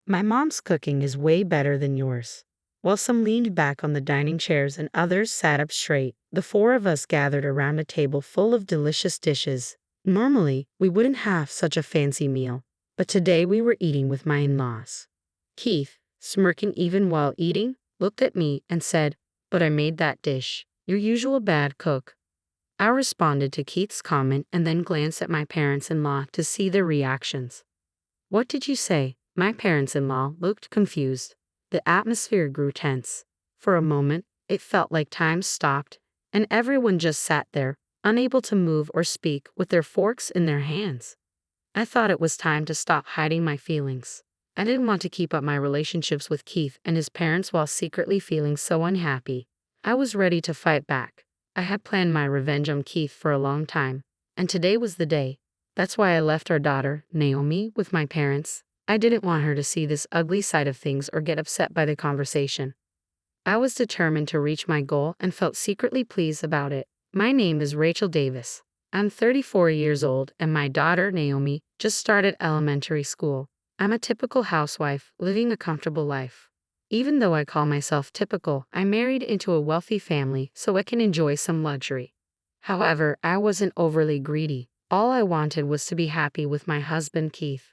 My mom's cooking is way better than yours. While some leaned back on the dining chairs and others sat up straight, the four of us gathered around a table full of delicious dishes. Normally, we wouldn't have such a fancy meal, but today we were eating with my in-laws. Keith, smirking even while eating, looked at me and said, "But I made that dish. Your usual bad cook." I responded to Keith's comment and then glanced at my parents-in-law to see their reactions. "What did you say?" My parents-in-law looked confused. The atmosphere grew tense. For a moment, it felt like time stopped, and everyone just sat there, unable to move or speak with their forks in their hands. I thought it was time to stop hiding my feelings. I didn't want to keep up my relationships with Keith and his parents while secretly feeling so unhappy. I was ready to fight back. I had planned my revenge on Keith for a long time, and today was the day. That's why I left our daughter, Naomi, with my parents. I didn't want her to see this ugly side of things or get upset by the conversation. I was determined to reach my goal and felt secretly pleased about it. My name is Rachel Davis. I'm 34 years old and my daughter, Naomi, just started elementary school. I'm a typical housewife, living a comfortable life. Even though I call myself typical, I married into a wealthy family so I can enjoy some luxury. However, I wasn't overly greedy. All I wanted was to be happy with my husband, Keith.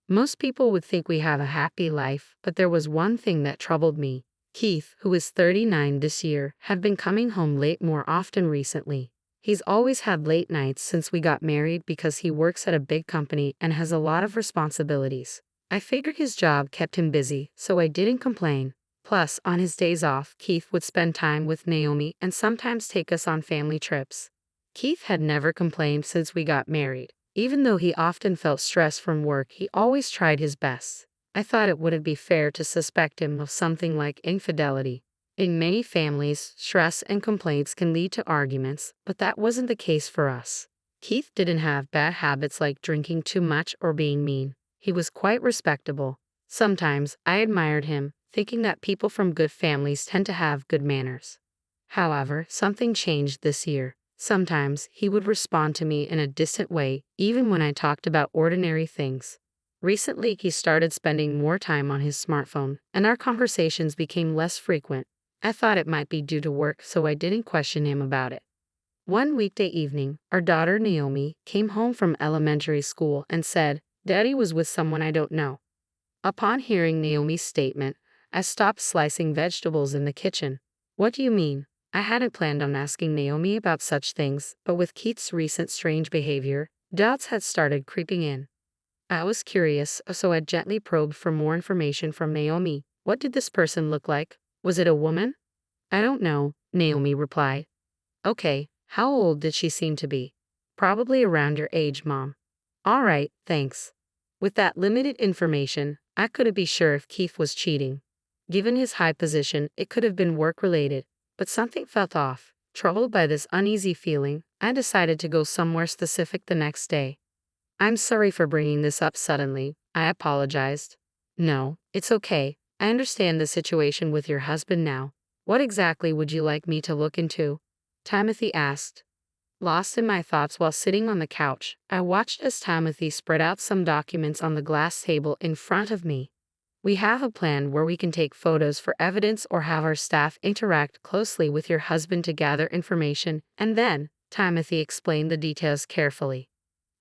Most people would think we have a happy life, but there was one thing that troubled me. Keith, who is 39 this year, had been coming home late more often recently. He's always had late nights since we got married because he works at a big company and has a lot of responsibilities. I figured his job kept him busy, so I didn't complain. Plus, on his days off, Keith would spend time with Naomi and sometimes take us on family trips. Keith had never complained since we got married. Even though he often felt stress from work, he always tried his best. I thought it wouldn't be fair to suspect him of something like infidelity. In many families, stress and complaints can lead to arguments, but that wasn't the case for us. Keith didn't have bad habits like drinking too much or being mean. He was quite respectable. Sometimes I admired him, thinking that people from good families tend to have good manners. However, something changed this year. Sometimes he would respond to me in a distant way, even when I talked about ordinary things. Recently, he started spending more time on his smartphone, and our conversations became less frequent. I thought it might be due to work, so I didn't question him about it. One weekday evening, our daughter Naomi came home from elementary school and said, "Daddy was with someone I don't know." Upon hearing Naomi's statement, I stopped slicing vegetables in the kitchen. "What do you mean?" I hadn't planned on asking Naomi about such things, but with Keith's recent strange behavior, doubts had started creeping in. I was curious, so I gently probed for more information from Naomi. "What did this person look like? Was it a woman?" "I don't know," Naomi replied. "Okay, how old did she seem to be?" "Probably around your age, Mom." "All right, thanks." With that limited information, I couldn't be sure if Keith was cheating. Given his high position, it could have been work-related. But something felt off. Troubled by this uneasy feeling, I decided to go somewhere specific the next day. "I'm sorry for bringing this up suddenly," I apologized. "No, it's okay. I understand the situation with your husband now. What exactly would you like me to look into?" Timothy asked. Lost in my thoughts while sitting on the couch, I watched as Timothy spread out some documents on the glass table in front of me. "We have a plan where we can take photos for evidence or have our staff interact closely with your husband to gather information, and then," Timothy explained the details carefully.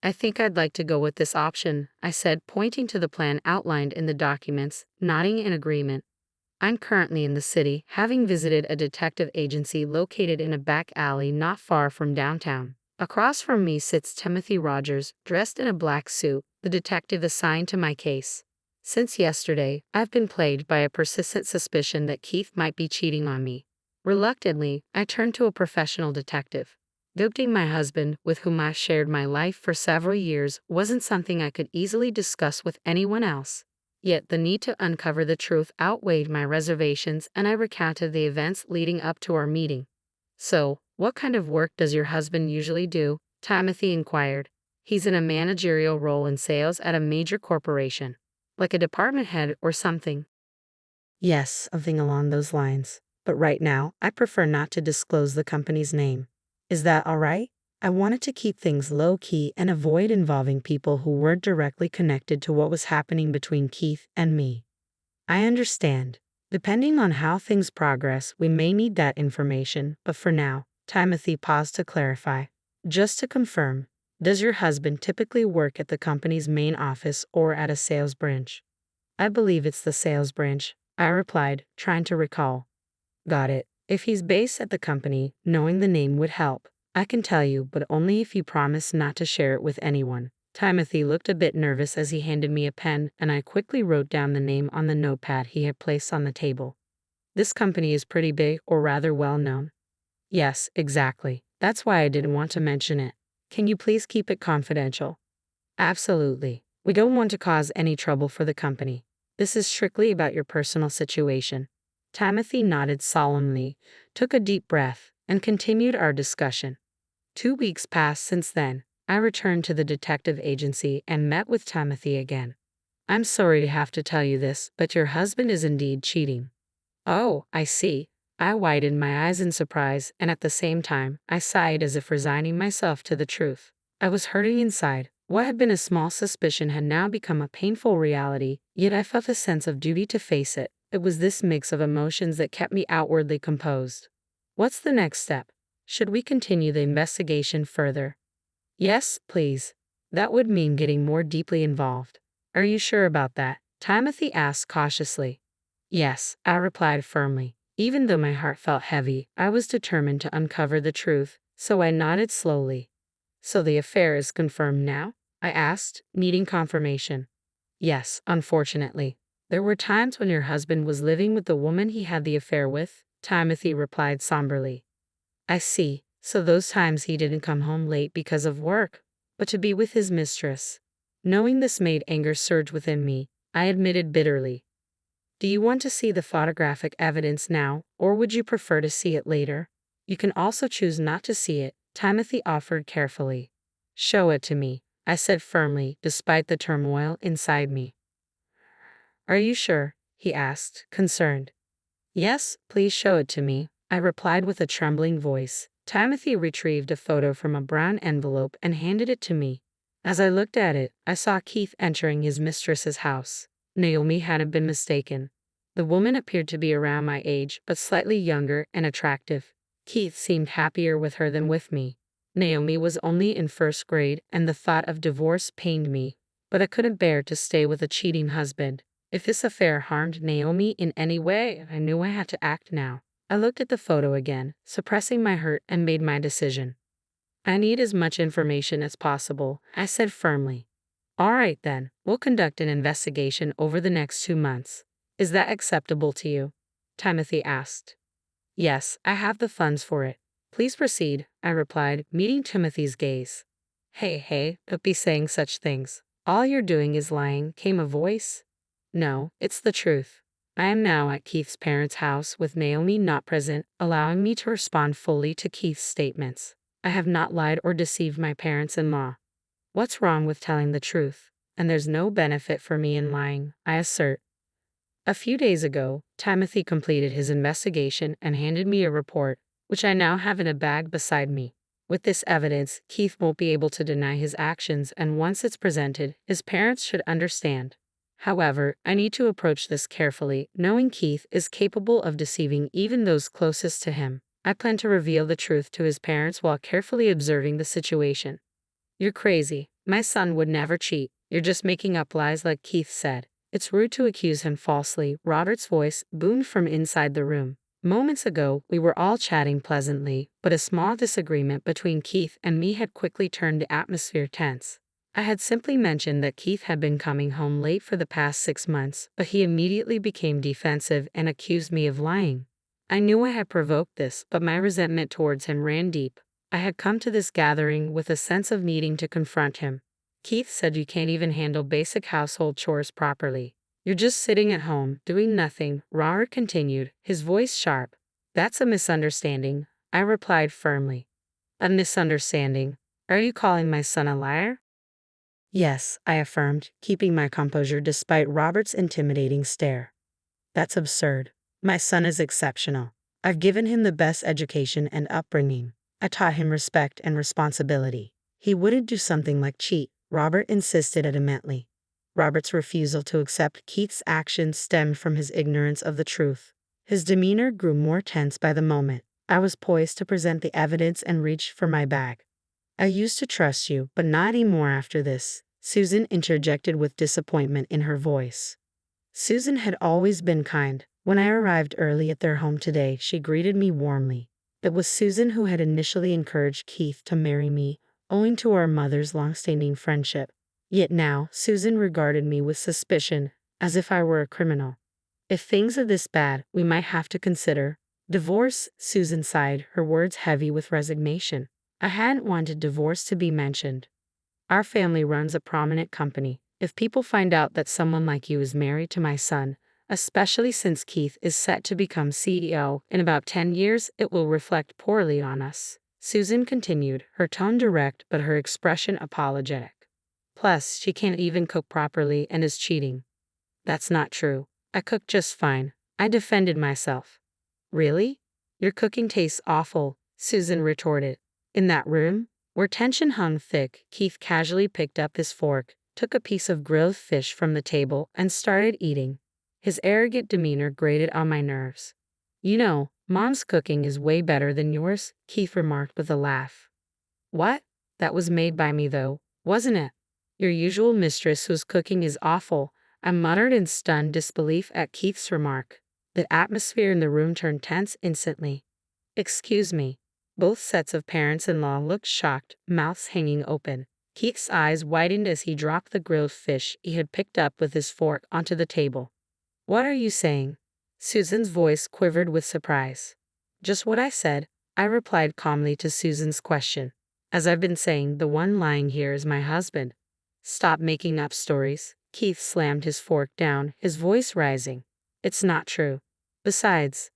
"I think I'd like to go with this option," I said, pointing to the plan outlined in the documents, nodding in agreement. "I'm currently in the city, having visited a detective agency located in a back alley not far from downtown. Across from me sits Timothy Rogers, dressed in a black suit, the detective assigned to my case. Since yesterday, I've been plagued by a persistent suspicion that Keith might be cheating on me. Reluctantly, I turned to a professional detective. Ghosting my husband, with whom I shared my life for several years, wasn't something I could easily discuss with anyone else. Yet the need to uncover the truth outweighed my reservations, and I recounted the events leading up to our meeting. "So, what kind of work does your husband usually do?" Timothy inquired. "He's in a managerial role in sales at a major corporation. Like a department head or something?" "Yes, something along those lines. But right now, I prefer not to disclose the company's name. Is that all right? I wanted to keep things low-key and avoid involving people who weren't directly connected to what was happening between Keith and me." I understand. Depending on how things progress, we may need that information, but for now, Timothy paused to clarify. Just to confirm, does your husband typically work at the company's main office or at a sales branch? I believe it's the sales branch, I replied, trying to recall. Got it. If he's based at the company, knowing the name would help. I can tell you, but only if you promise not to share it with anyone. Timothy looked a bit nervous as he handed me a pen, and I quickly wrote down the name on the notepad he had placed on the table. This company is pretty big, or rather well known. Yes, exactly. That's why I didn't want to mention it. Can you please keep it confidential? Absolutely. We don't want to cause any trouble for the company. This is strictly about your personal situation. Timothy nodded solemnly, took a deep breath, and continued our discussion. 2 weeks passed since then. I returned to the detective agency and met with Timothy again. I'm sorry to have to tell you this, but your husband is indeed cheating. Oh, I see. I widened my eyes in surprise, and at the same time, I sighed as if resigning myself to the truth. I was hurting inside. What had been a small suspicion had now become a painful reality, yet I felt a sense of duty to face it. It was this mix of emotions that kept me outwardly composed. What's the next step? Should we continue the investigation further? Yes, please. That would mean getting more deeply involved. Are you sure about that? Timothy asked cautiously. Yes, I replied firmly. Even though my heart felt heavy, I was determined to uncover the truth, so I nodded slowly. So the affair is confirmed now? I asked, needing confirmation. Yes, unfortunately. There were times when your husband was living with the woman he had the affair with, Timothy replied somberly. I see, so those times he didn't come home late because of work, but to be with his mistress. Knowing this made anger surge within me, I admitted bitterly. Do you want to see the photographic evidence now, or would you prefer to see it later? You can also choose not to see it, Timothy offered carefully. Show it to me, I said firmly, despite the turmoil inside me. Are you sure? He asked, concerned. Yes, please show it to me, I replied with a trembling voice. Timothy retrieved a photo from a brown envelope and handed it to me. As I looked at it, I saw Keith entering his mistress's house. Naomi hadn't been mistaken. The woman appeared to be around my age, but slightly younger and attractive. Keith seemed happier with her than with me. Naomi was only in first grade, and the thought of divorce pained me, but I couldn't bear to stay with a cheating husband. If this affair harmed Naomi in any way, I knew I had to act now. I looked at the photo again, suppressing my hurt, and made my decision. I need as much information as possible, I said firmly. All right then, we'll conduct an investigation over the next 2 months. Is that acceptable to you? Timothy asked. Yes, I have the funds for it. Please proceed, I replied, meeting Timothy's gaze. Hey, don't be saying such things. All you're doing is lying, came a voice. No, it's the truth. I am now at Keith's parents' house with Naomi not present, allowing me to respond fully to Keith's statements. I have not lied or deceived my parents-in-law. What's wrong with telling the truth? And there's no benefit for me in lying, I assert. A few days ago, Timothy completed his investigation and handed me a report, which I now have in a bag beside me. With this evidence, Keith won't be able to deny his actions, and once it's presented, his parents should understand. However, I need to approach this carefully, knowing Keith is capable of deceiving even those closest to him. I plan to reveal the truth to his parents while carefully observing the situation. You're crazy. My son would never cheat. You're just making up lies like Keith said. It's rude to accuse him falsely, Robert's voice boomed from inside the room. Moments ago, we were all chatting pleasantly, but a small disagreement between Keith and me had quickly turned the atmosphere tense. I had simply mentioned that Keith had been coming home late for the past 6 months, but he immediately became defensive and accused me of lying. I knew I had provoked this, but my resentment towards him ran deep. I had come to this gathering with a sense of needing to confront him. Keith said you can't even handle basic household chores properly. You're just sitting at home, doing nothing, Robert continued, his voice sharp. That's a misunderstanding, I replied firmly. A misunderstanding? Are you calling my son a liar? Yes, I affirmed, keeping my composure despite Robert's intimidating stare. That's absurd. My son is exceptional. I've given him the best education and upbringing. I taught him respect and responsibility. He wouldn't do something like cheat, Robert insisted adamantly. Robert's refusal to accept Keith's actions stemmed from his ignorance of the truth. His demeanor grew more tense by the moment. I was poised to present the evidence and reached for my bag. "I used to trust you, but not anymore after this," Susan interjected with disappointment in her voice. Susan had always been kind. When I arrived early at their home today, she greeted me warmly. It was Susan who had initially encouraged Keith to marry me, owing to our mother's long-standing friendship. Yet now, Susan regarded me with suspicion, as if I were a criminal. "If things are this bad, we might have to consider divorce," Susan sighed, her words heavy with resignation. I hadn't wanted divorce to be mentioned. "Our family runs a prominent company. If people find out that someone like you is married to my son, especially since Keith is set to become CEO in about 10 years, it will reflect poorly on us," Susan continued, her tone direct but her expression apologetic. "Plus, she can't even cook properly and is cheating." "That's not true. I cook just fine," I defended myself. "Really? Your cooking tastes awful," Susan retorted. In that room, where tension hung thick, Keith casually picked up his fork, took a piece of grilled fish from the table, and started eating. His arrogant demeanor grated on my nerves. "You know, Mom's cooking is way better than yours," Keith remarked with a laugh. "What? That was made by me though, wasn't it? Your usual mistress whose cooking is awful," I muttered in stunned disbelief at Keith's remark. The atmosphere in the room turned tense instantly. "Excuse me." Both sets of parents-in-law looked shocked, mouths hanging open. Keith's eyes widened as he dropped the grilled fish he had picked up with his fork onto the table. "What are you saying?" Susan's voice quivered with surprise. "Just what I said," I replied calmly to Susan's question. "As I've been saying, the one lying here is my husband." "Stop making up stories." Keith slammed his fork down, his voice rising. "It's not true. Besides,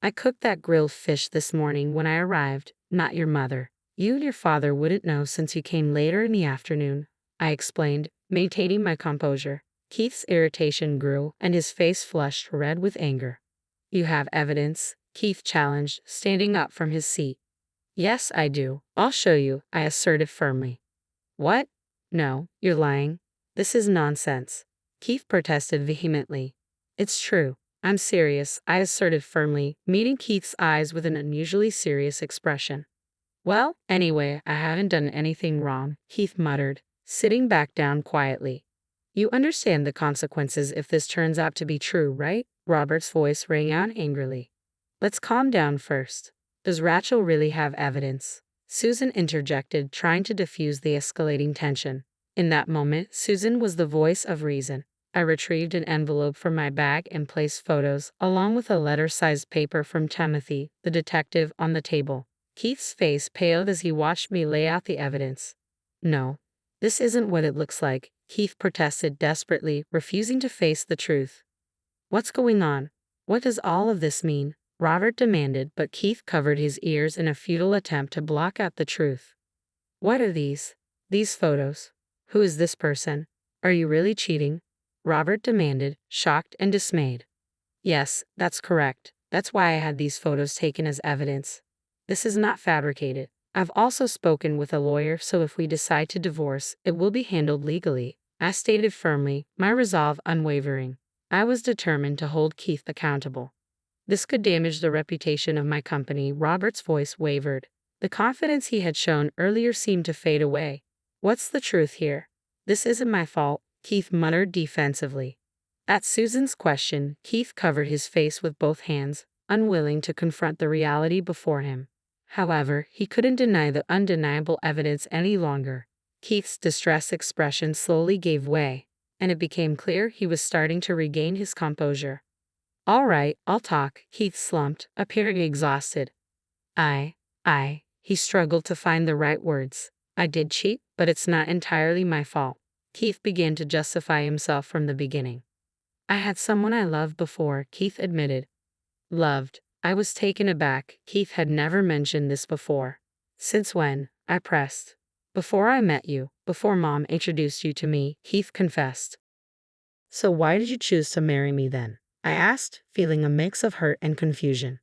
I cooked that grilled fish this morning when I arrived, not your mother. You and your father wouldn't know since you came later in the afternoon," I explained, maintaining my composure. Keith's irritation grew, and his face flushed red with anger. "You have evidence?" Keith challenged, standing up from his seat. "Yes, I do. I'll show you," I asserted firmly. "What? No, you're lying. This is nonsense," Keith protested vehemently. "It's true. I'm serious," I asserted firmly, meeting Keith's eyes with an unusually serious expression. "Well, anyway, I haven't done anything wrong," Keith muttered, sitting back down quietly. "You understand the consequences if this turns out to be true, right?" Robert's voice rang out angrily. "Let's calm down first. Does Rachel really have evidence?" Susan interjected, trying to diffuse the escalating tension. In that moment, Susan was the voice of reason. I retrieved an envelope from my bag and placed photos, along with a letter-sized paper from Timothy, the detective, on the table. Keith's face paled as he watched me lay out the evidence. "No, this isn't what it looks like," Keith protested desperately, refusing to face the truth. "What's going on? What does all of this mean?" Robert demanded, but Keith covered his ears in a futile attempt to block out the truth. "What are these? These photos? Who is this person? Are you really cheating?" Robert demanded, shocked and dismayed. "Yes, that's correct. That's why I had these photos taken as evidence. This is not fabricated. I've also spoken with a lawyer, so if we decide to divorce, it will be handled legally," I stated firmly, my resolve unwavering. I was determined to hold Keith accountable. "This could damage the reputation of my company." Robert's voice wavered. The confidence he had shown earlier seemed to fade away. "What's the truth here?" "This isn't my fault," Keith muttered defensively. At Susan's question, Keith covered his face with both hands, unwilling to confront the reality before him. However, he couldn't deny the undeniable evidence any longer. Keith's distressed expression slowly gave way, and it became clear he was starting to regain his composure. "All right, I'll talk," Keith slumped, appearing exhausted. He struggled to find the right words. "I did cheat, but it's not entirely my fault." Keith began to justify himself from the beginning. "I had someone I loved before," Keith admitted. "Loved?" I was taken aback. Keith had never mentioned this before. "Since when?" I pressed. "Before I met you, before Mom introduced you to me," Keith confessed. "So why did you choose to marry me then?" I asked, feeling a mix of hurt and confusion.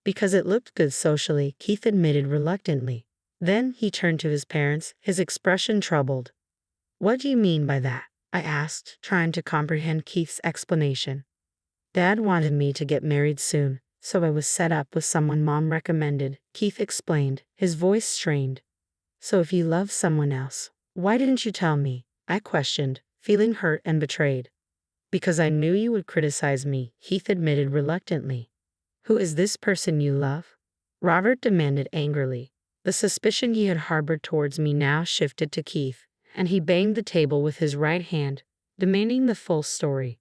"Because it looked good socially," Keith admitted reluctantly. Then he turned to his parents, his expression troubled. "What do you mean by that?" I asked, trying to comprehend Keith's explanation. Dad wanted me to get married soon, so I was set up with someone Mom recommended, Keith explained, his voice strained. So if you love someone else, why didn't you tell me? I questioned, feeling hurt and betrayed. Because I knew you would criticize me, Keith admitted reluctantly. Who is this person you love? Robert demanded angrily. The suspicion he had harbored towards me now shifted to Keith, and he banged the table with his right hand, demanding the full story.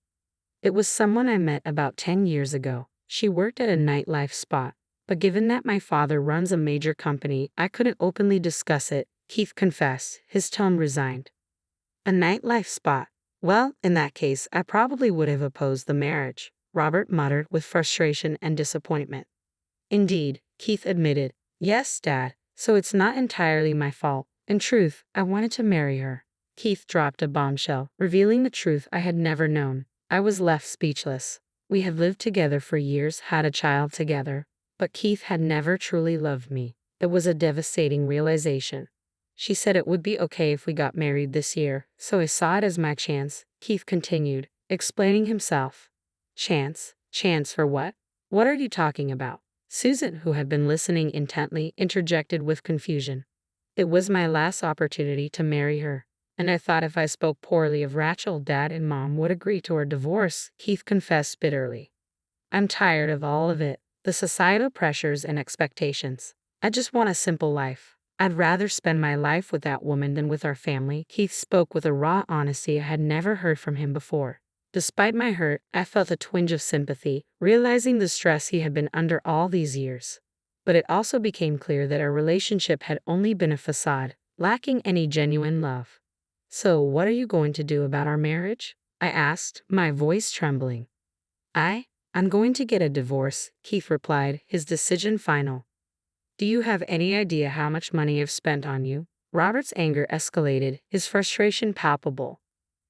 It was someone I met about 10 years ago. She worked at a nightlife spot, but given that my father runs a major company, I couldn't openly discuss it, Keith confessed, his tone resigned. A nightlife spot? Well, in that case, I probably would have opposed the marriage, Robert muttered with frustration and disappointment. Indeed, Keith admitted. Yes, Dad, so it's not entirely my fault. In truth, I wanted to marry her. Keith dropped a bombshell, revealing the truth I had never known. I was left speechless. We had lived together for years, had a child together, but Keith had never truly loved me. It was a devastating realization. She said it would be okay if we got married this year, so I saw it as my chance, Keith continued, explaining himself. Chance? Chance for what? What are you talking about? Susan, who had been listening intently, interjected with confusion. It was my last opportunity to marry her, and I thought if I spoke poorly of Rachel, Dad and Mom would agree to our divorce, Keith confessed bitterly. I'm tired of all of it, the societal pressures and expectations. I just want a simple life. I'd rather spend my life with that woman than with our family. Keith spoke with a raw honesty I had never heard from him before. Despite my hurt, I felt a twinge of sympathy, realizing the stress he had been under all these years. But it also became clear that our relationship had only been a facade, lacking any genuine love. So, what are you going to do about our marriage? I asked, my voice trembling. I'm going to get a divorce, Keith replied, his decision final. Do you have any idea how much money I've spent on you? Robert's anger escalated, his frustration palpable.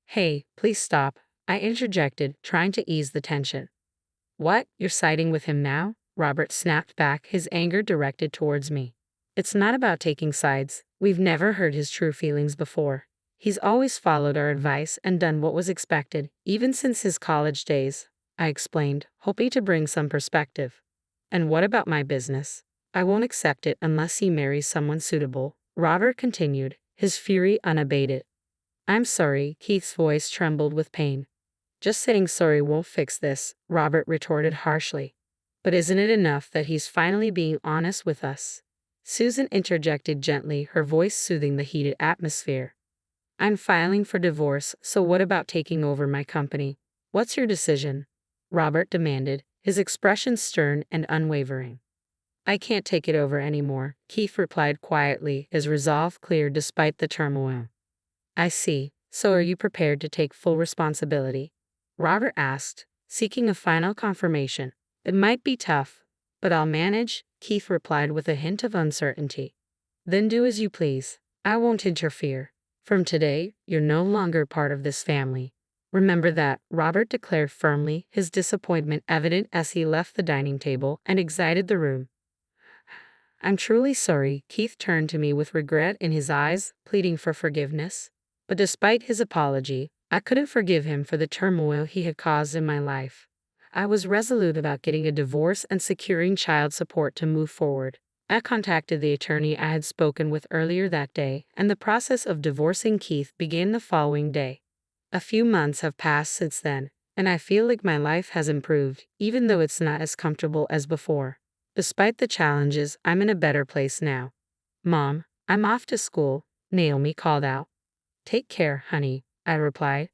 Hey, please stop, I interjected, trying to ease the tension. What, you're siding with him now? Robert snapped back, his anger directed towards me. It's not about taking sides. We've never heard his true feelings before. He's always followed our advice and done what was expected, even since his college days, I explained, hoping to bring some perspective. And what about my business? I won't accept it unless he marries someone suitable, Robert continued, his fury unabated. I'm sorry, Keith's voice trembled with pain. Just saying sorry won't fix this, Robert retorted harshly. But isn't it enough that he's finally being honest with us? Susan interjected gently, her voice soothing the heated atmosphere. I'm filing for divorce, so what about taking over my company? What's your decision? Robert demanded, his expression stern and unwavering. I can't take it over anymore, Keith replied quietly, his resolve clear despite the turmoil. I see. So are you prepared to take full responsibility? Robert asked, seeking a final confirmation. It might be tough, but I'll manage, Keith replied with a hint of uncertainty. Then do as you please. I won't interfere. From today, you're no longer part of this family. Remember that, Robert declared firmly, his disappointment evident as he left the dining table and exited the room. I'm truly sorry, Keith turned to me with regret in his eyes, pleading for forgiveness. But despite his apology, I couldn't forgive him for the turmoil he had caused in my life. I was resolute about getting a divorce and securing child support to move forward. I contacted the attorney I had spoken with earlier that day, and the process of divorcing Keith began the following day. A few months have passed since then, and I feel like my life has improved, even though it's not as comfortable as before. Despite the challenges, I'm in a better place now. Mom, I'm off to school, Naomi called out. Take care, honey, I replied.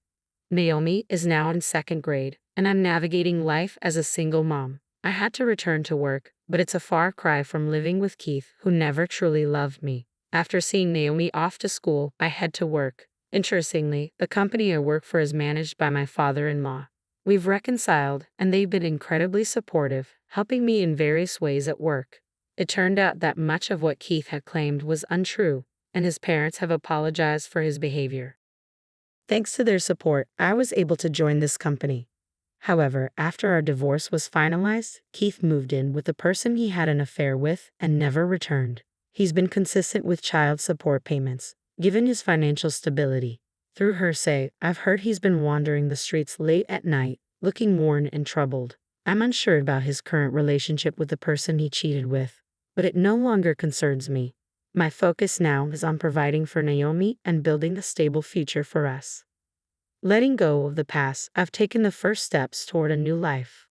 Naomi is now in second grade, and I'm navigating life as a single mom. I had to return to work, but it's a far cry from living with Keith, who never truly loved me. After seeing Naomi off to school, I head to work. Interestingly, the company I work for is managed by my father-in-law. We've reconciled, and they've been incredibly supportive, helping me in various ways at work. It turned out that much of what Keith had claimed was untrue, and his parents have apologized for his behavior. Thanks to their support, I was able to join this company. However, after our divorce was finalized, Keith moved in with the person he had an affair with and never returned. He's been consistent with child support payments, given his financial stability. through her say, I've heard he's been wandering the streets late at night, looking worn and troubled. I'm unsure about his current relationship with the person he cheated with, but it no longer concerns me. My focus now is on providing for Naomi and building a stable future for us. Letting go of the past, I've taken the first steps toward a new life.